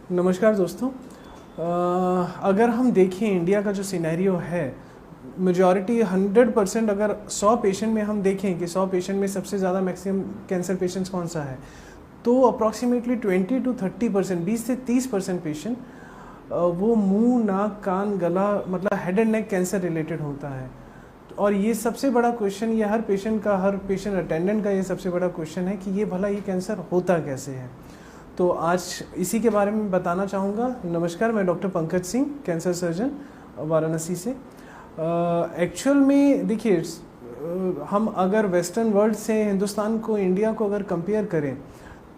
नमस्कार दोस्तों। अगर हम देखें इंडिया का जो सिनेरियो है, मेजॉरिटी 100% अगर 100 पेशेंट में हम देखें कि 100 पेशेंट में सबसे ज़्यादा मैक्सिमम कैंसर पेशेंट्स कौन सा है, तो अप्रॉक्सीमेटली 20 to 30%, 20 से 30% पेशेंट वो मुंह, नाक, कान, गला मतलब head and neck cancer related होता है। और ये सबसे बड़ा क्वेश्चन, ये हर पेशेंट अटेंडेंट का ये सबसे बड़ा क्वेश्चन है कि ये भला ये कैंसर होता कैसे है। तो आज इसी के बारे में बताना चाहूँगा। नमस्कार, मैं doctor Pankaj Singh, cancer surgeon Varanasi से। एक्चुअल में देखिए, हम अगर वेस्टर्न वर्ल्ड से हिंदुस्तान को, इंडिया को अगर कंपेयर करें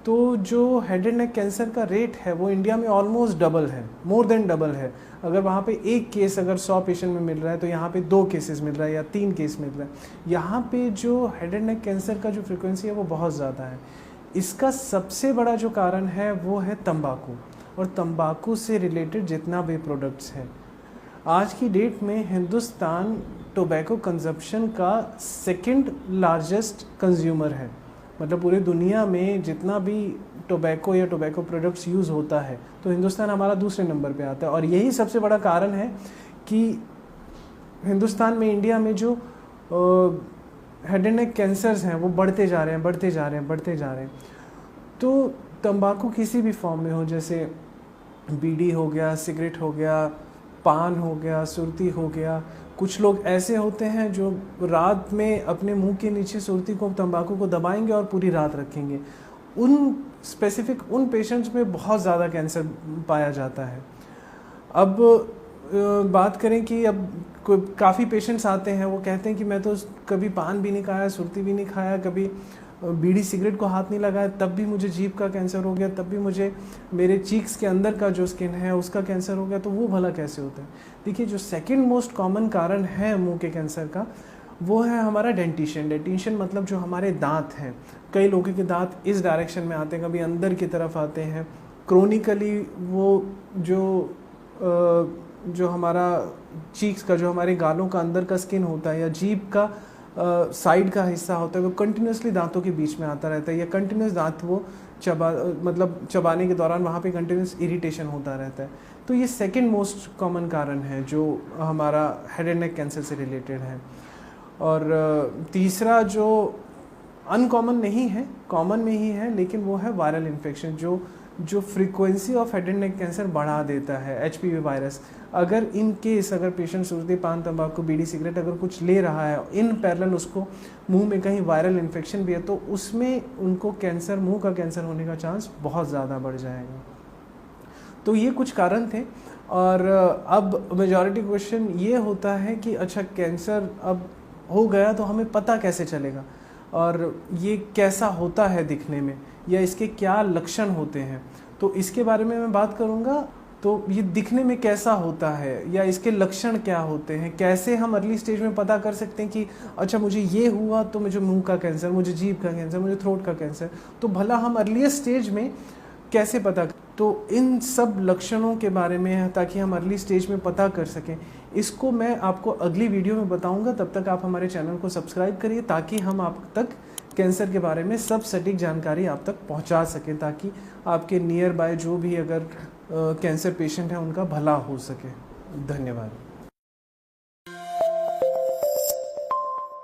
तो जो हेड एंड नेक कैंसर का रेट है वो इंडिया में ऑलमोस्ट डबल है, मोर देन डबल है। अगर वहाँ पे एक केस अगर 100 पेशेंट में मिल रहा है तो यहाँ पे 2 केसेस मिल रहा है या 3 केस मिल रहा है। यहाँ पे जो हेड एंड नेक कैंसर का जो फ्रिक्वेंसी है वो बहुत ज़्यादा है। इसका सबसे बड़ा जो कारण है वो है तंबाकू, और तंबाकू से रिलेटेड जितना भी प्रोडक्ट्स है। आज की डेट में हिंदुस्तान टोबैको कंजप्शन का सेकंड लार्जेस्ट कंज्यूमर है। मतलब पूरी दुनिया में जितना भी टोबैको या टोबैको प्रोडक्ट्स यूज़ होता है तो हिंदुस्तान हमारा दूसरे नंबर पे आता है। और यही सबसे बड़ा कारण है कि हिंदुस्तान में, इंडिया में जो हेड एंड नेक कैंसर्स हैं वो बढ़ते जा रहे हैं। तो तंबाकू किसी भी फॉर्म में हो, जैसे बीड़ी हो गया, सिगरेट हो गया, पान हो गया, सुर्ती हो गया। कुछ लोग ऐसे होते हैं जो रात में अपने मुंह के नीचे सुर्ती को, तंबाकू को दबाएंगे और पूरी रात रखेंगे। उन पेशेंट्स में बहुत ज़्यादा कैंसर पाया जाता है। अब बात करें कि अब काफ़ी पेशेंट्स आते हैं, वो कहते हैं कि मैं तो कभी पान भी नहीं खाया, सुर्ती भी नहीं खाया, कभी बीड़ी सिगरेट को हाथ नहीं लगाया, तब भी मुझे जीभ का कैंसर हो गया, तब भी मुझे मेरे चीक्स के अंदर का जो स्किन है उसका कैंसर हो गया। तो वो भला कैसे होता है? देखिए, जो सेकंड मोस्ट कॉमन कारण है मुंह के कैंसर का वो है हमारा डेंटिशन मतलब जो हमारे दांत हैं। कई लोगों के दांत इस डायरेक्शन में आते हैं, कभी अंदर की तरफ आते हैं। क्रोनिकली वो जो हमारा चीक्स का, जो हमारे गालों का अंदर का स्किन होता है या जीभ का साइड का हिस्सा होता है, वो कंटिन्यूसली दांतों के बीच में आता रहता है, या कंटिन्यूस दांत वो चबाने के दौरान वहाँ पे कंटिन्यूस इरिटेशन होता रहता है। तो ये सेकंड मोस्ट कॉमन कारण है जो हमारा हेड एंड नेक कैंसर से रिलेटेड है। और तीसरा जो अनकॉमन नहीं है, कॉमन में ही है, लेकिन वो है वायरल इन्फेक्शन, जो frequency of head and neck cancer बढ़ा देता है, HPV वायरस। अगर इन केस अगर पेशेंट सुर्ती, पान, तंबाकू, बीड़ी, सिगरेट अगर कुछ ले रहा है, इन पैरेलल उसको मुंह में कहीं वायरल इन्फेक्शन भी है, तो उसमें उनको कैंसर, मुंह का कैंसर होने का चांस बहुत ज़्यादा बढ़ जाएगा। तो ये कुछ कारण थे। और अब मेजॉरिटी क्वेश्चन ये होता है कि अच्छा, कैंसर अब हो गया तो हमें पता कैसे चलेगा, और ये कैसा होता है दिखने में, या इसके क्या लक्षण होते हैं। तो इसके बारे में मैं बात करूँगा। तो ये दिखने में कैसा होता है या इसके लक्षण क्या होते हैं, कैसे हम अर्ली स्टेज में पता कर सकते हैं कि अच्छा मुझे ये हुआ तो मुझे मुंह का कैंसर, मुझे जीभ का कैंसर, मुझे थ्रोट का कैंसर। तो भला हम अर्लीस्ट स्टेज में कैसे पता, तो इन सब लक्षणों के बारे में, ताकि हम अर्ली स्टेज में पता कर सकें, इसको मैं आपको अगली वीडियो में बताऊंगा। तब तक आप हमारे चैनल को सब्सक्राइब करिए, ताकि हम आप तक कैंसर के बारे में सब सटीक जानकारी आप तक पहुंचा सकें, ताकि आपके नियर बाय जो भी अगर कैंसर पेशेंट है उनका भला हो सके। धन्यवाद।